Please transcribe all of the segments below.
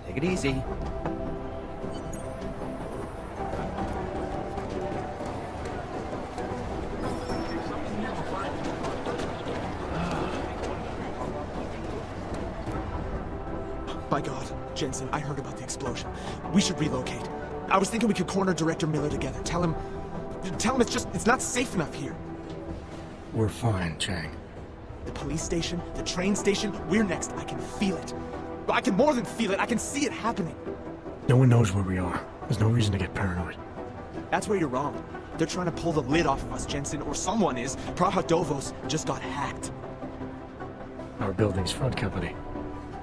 Take it easy. By God, Jensen, I heard about the explosion. We should relocate. I was thinking we could corner Director Miller together. Tell him it's not safe enough here. We're fine, Chang. The police station, the train station, we're next. I can feel it. I can more than feel it. I can see it happening. No one knows where we are. There's no reason to get paranoid. That's where you're wrong. They're trying to pull the lid off of us, Jensen, or someone is. Praha-Dovos just got hacked. Our building's front company.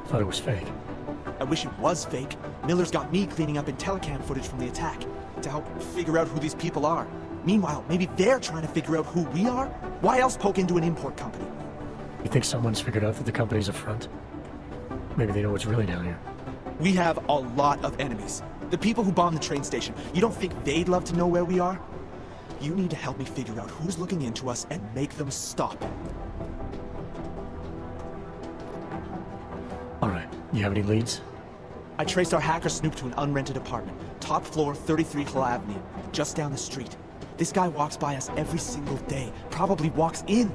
Thought it was fake. I wish it was fake. Miller's got me cleaning up telecam footage from the attack to help figure out who these people are. Meanwhile, maybe they're trying to figure out who we are? Why else poke into an import company? You think someone's figured out that the company's a front? Maybe they know what's really down here. We have a lot of enemies. The people who bombed the train station. You don't think they'd love to know where we are? You need to help me figure out who's looking into us and make them stop. Alright, you have any leads? I traced our hacker snoop to an unrented apartment. Top floor, 33 Hull Avenue. Just down the street. This guy walks by us every single day. Probably walks in.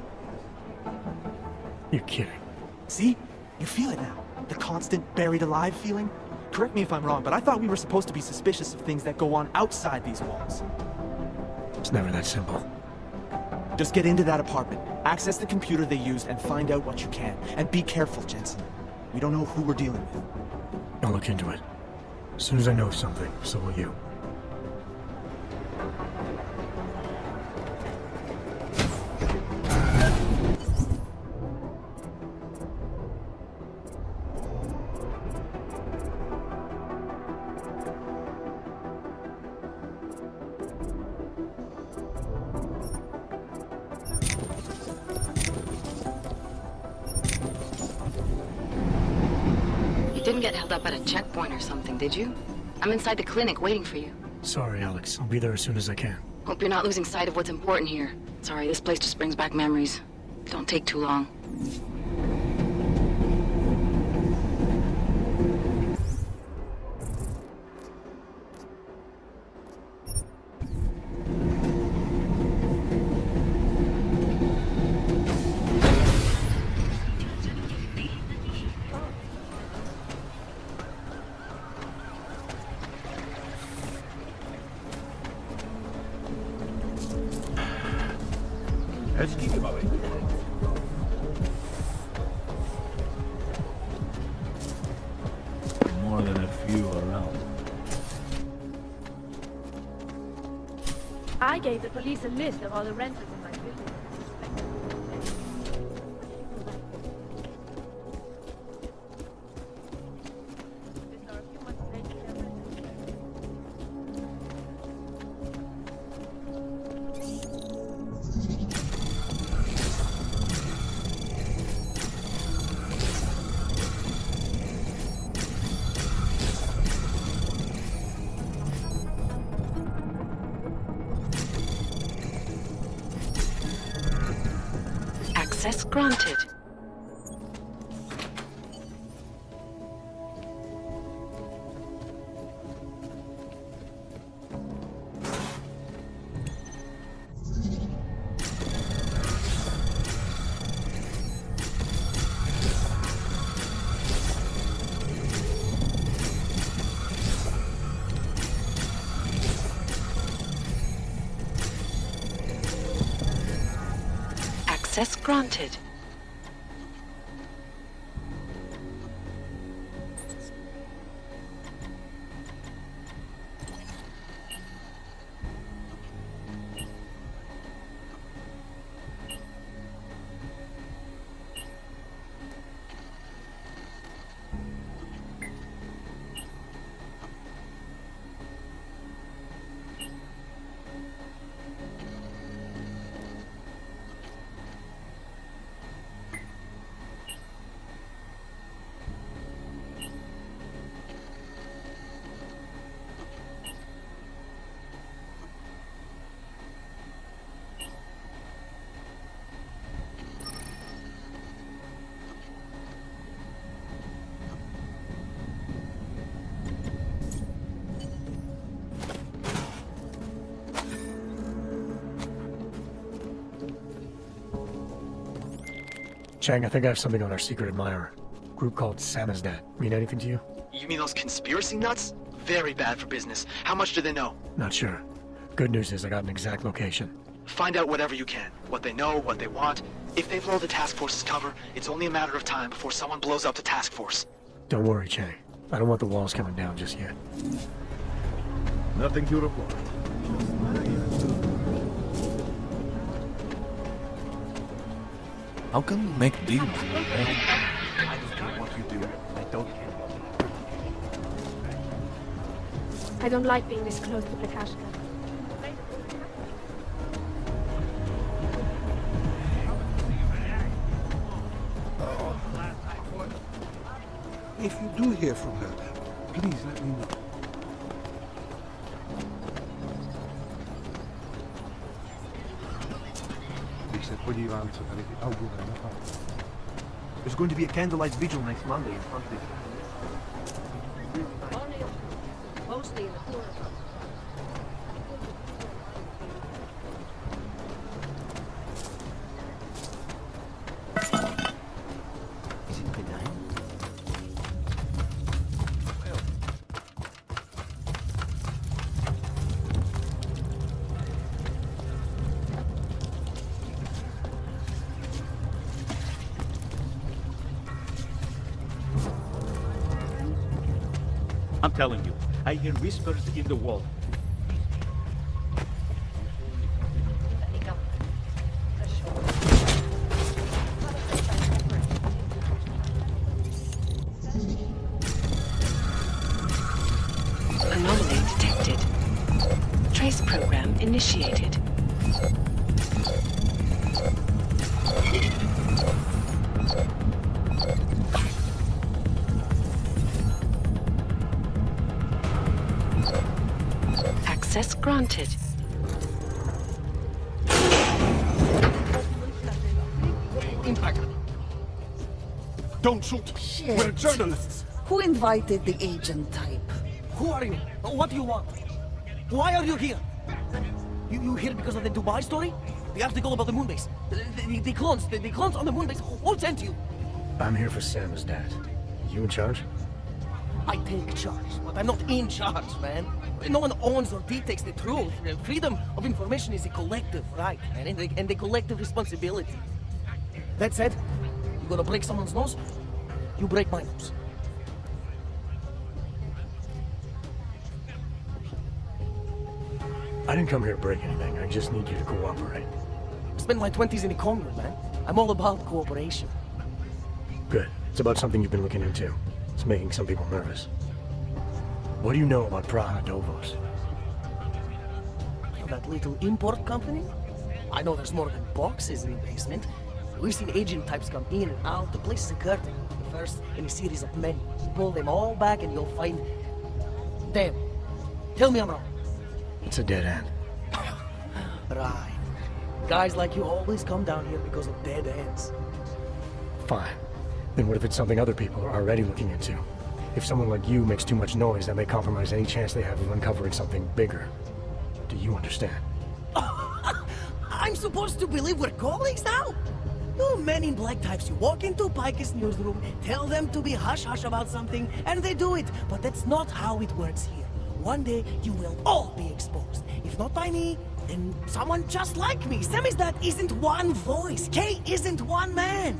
You're kidding. See? You feel it now. The constant buried alive feeling? Correct me if I'm wrong, but I thought we were supposed to be suspicious of things that go on outside these walls. It's never that simple. Just get into that apartment, access the computer they used, and find out what you can. And be careful, Jensen. We don't know who we're dealing with. I'll look into it. As soon as I know something, so will you. You didn't get held up at a checkpoint or something, did you? I'm inside the clinic waiting for you. Sorry, Alex. I'll be there as soon as I can. Hope you're not losing sight of what's important here. Sorry, this place just brings back memories. Don't take too long. More than a few around. I gave the police a list of all the renters in my building. There are a few months later, they're rented. Access granted. Access granted. Chang, I think I have something on our secret admirer. Group called Samizdat. Mean anything to you? You mean those conspiracy nuts? Very bad for business. How much do they know? Not sure. Good news is I got an exact location. Find out whatever you can. What they know, what they want. If they blow the task force's cover, it's only a matter of time before someone blows up the task force. Don't worry, Chang. I don't want the walls coming down just yet. Nothing to report. How can we make deals with them? I don't care what you do. I don't care. I don't like being this close to Lukashka. If you do hear from her, please let me know. There's going to be a candlelight vigil next Monday in front of it. Mostly in the corner. Is it benign? I'm telling you, I hear whispers in the wall. Anomaly detected. Trace program initiated. Access granted. Don't shoot! Shit. We're journalists! Who invited the agent type? Who are you? What do you want? Why are you here? You here because of the Dubai story? The article about the moonbase? The clones on the moonbase? Who sent you? I'm here for Samizdat. You in charge? I take charge, but I'm not in charge, man. No one owns or dictates the truth. Freedom of information is a collective right, man, and a collective responsibility. That said, you gonna break someone's nose? You break my nose. I didn't come here to break anything. I just need you to cooperate. I spent my 20s in the Congo, man. I'm all about cooperation. Good. It's about something you've been looking into. It's making some people nervous. What do you know about Praha Dovos? That little import company? I know there's more than boxes in the basement. We've seen agent types come in and out. The place is a curtain. The first in a series of many. Pull them all back and you'll find... Damn. Tell me I'm wrong. It's a dead end. Right. Guys like you always come down here because of dead ends. Fine. Then what if it's something other people are already looking into? If someone like you makes too much noise, that may compromise any chance they have of uncovering something bigger. Do you understand? I'm supposed to believe we're colleagues now? You men in black types, you walk into Pike's newsroom, tell them to be hush-hush about something, and they do it. But that's not how it works here. One day, you will all be exposed. If not by me, then someone just like me. Samizdat isn't one voice. Kay isn't one man.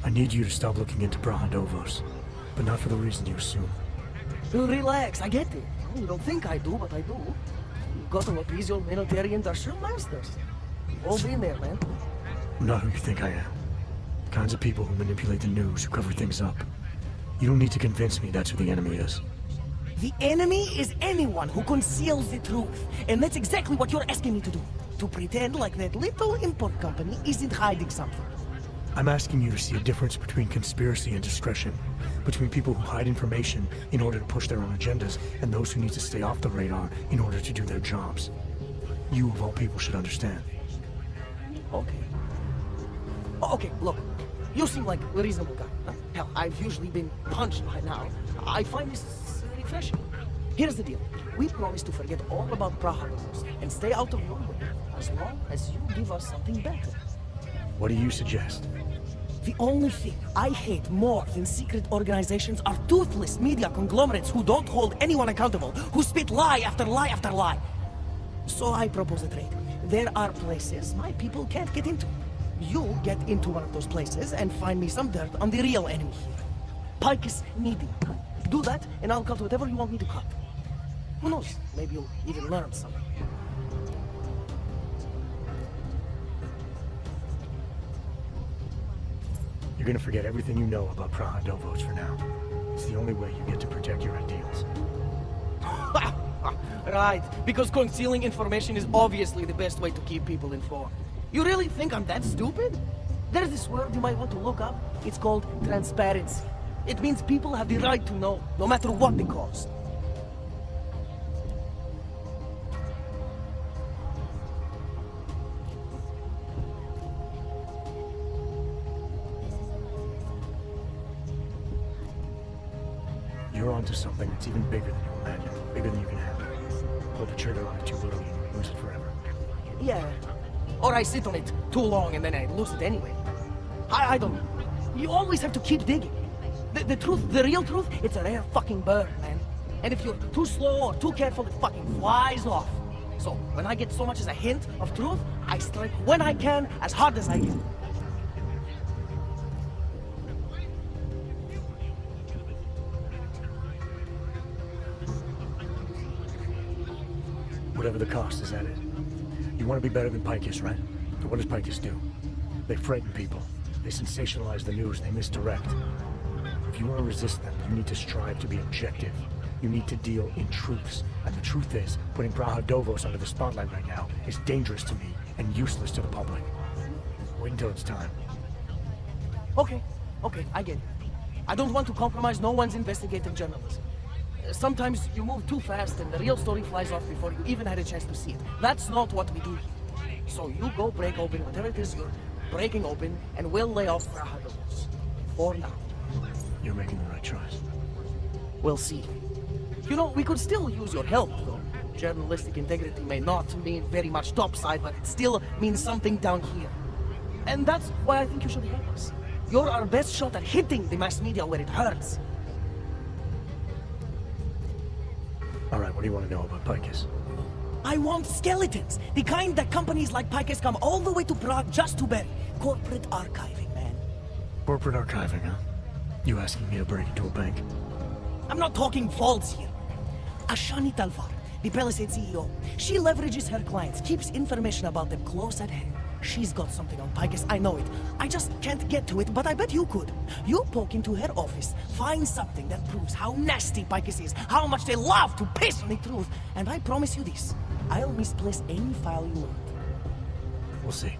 I need you to stop looking into Praha Dovos, but not for the reason you assume. Relax, I get it. You don't think I do, but I do. You've got to appease your military industrial masters. We've all been there, man. I'm not who you think I am. The kinds of people who manipulate the news, who cover things up. You don't need to convince me that's who the enemy is. The enemy is anyone who conceals the truth. And that's exactly what you're asking me to do. To pretend like that little import company isn't hiding something. I'm asking you to see a difference between conspiracy and discretion, between people who hide information in order to push their own agendas, and those who need to stay off the radar in order to do their jobs. You, of all people, should understand. Okay. Okay, look. You seem like a reasonable guy. Hell, I've usually been punched by now. I find this refreshing. Here's the deal. We promise to forget all about Praha and stay out of your way, as long as you give us something better. What do you suggest? The only thing I hate more than secret organizations are toothless media conglomerates who don't hold anyone accountable, who spit lie after lie after lie. So I propose a trade. There are places my people can't get into. You get into one of those places and find me some dirt on the real enemy here. Picus needy. Do that, and I'll cut whatever you want me to cut. Who knows? Maybe you'll even learn something. You're gonna forget everything you know about Praha DEUS for now. It's the only way you get to protect your ideals. Right, because concealing information is obviously the best way to keep people informed. You really think I'm that stupid? There's this word you might want to look up. It's called transparency. It means people have the right to know, no matter what the cost. You're onto something that's even bigger than you imagine, bigger than you can handle. Pull the trigger on it too early and you lose it forever. Yeah. Or I sit on it too long and then I lose it anyway. I don't know. You always have to keep digging. The truth, the real truth, it's a rare fucking bird, man. And if you're too slow or too careful, it fucking flies off. So, when I get so much as a hint of truth, I strike when I can, as hard as I can. Whatever the cost is at it. You want to be better than Picus, right? So what does Picus do? They frighten people. They sensationalize the news. They misdirect. If you want to resist them, you need to strive to be objective. You need to deal in truths. And the truth is, putting Praha DEUS under the spotlight right now is dangerous to me and useless to the public. Wait until it's time. Okay, I get it. I don't want to compromise no one's investigative journalism. Sometimes you move too fast and the real story flies off before you even had a chance to see it. That's not what we do here. So you go break open whatever it is you're breaking open, and we'll lay off Praha DEUS. For now. You're making the right choice. We'll see. You know, we could still use your help, though. Journalistic integrity may not mean very much topside, but it still means something down here. And that's why I think you should help us. You're our best shot at hitting the mass media where it hurts. Alright, what do you want to know about Picus? I want skeletons. The kind that companies like Picus come all the way to Prague just to bury. Corporate archiving, man. Corporate archiving, huh? You asking me to break into a bank? I'm not talking vaults here. Ashani Talvar, the Palisade CEO, she leverages her clients, keeps information about them close at hand. She's got something on Picus, I know it. I just can't get to it, but I bet you could. You poke into her office, find something that proves how nasty Picus is, how much they love to piss on the truth, and I promise you this, I'll misplace any file you want. We'll see.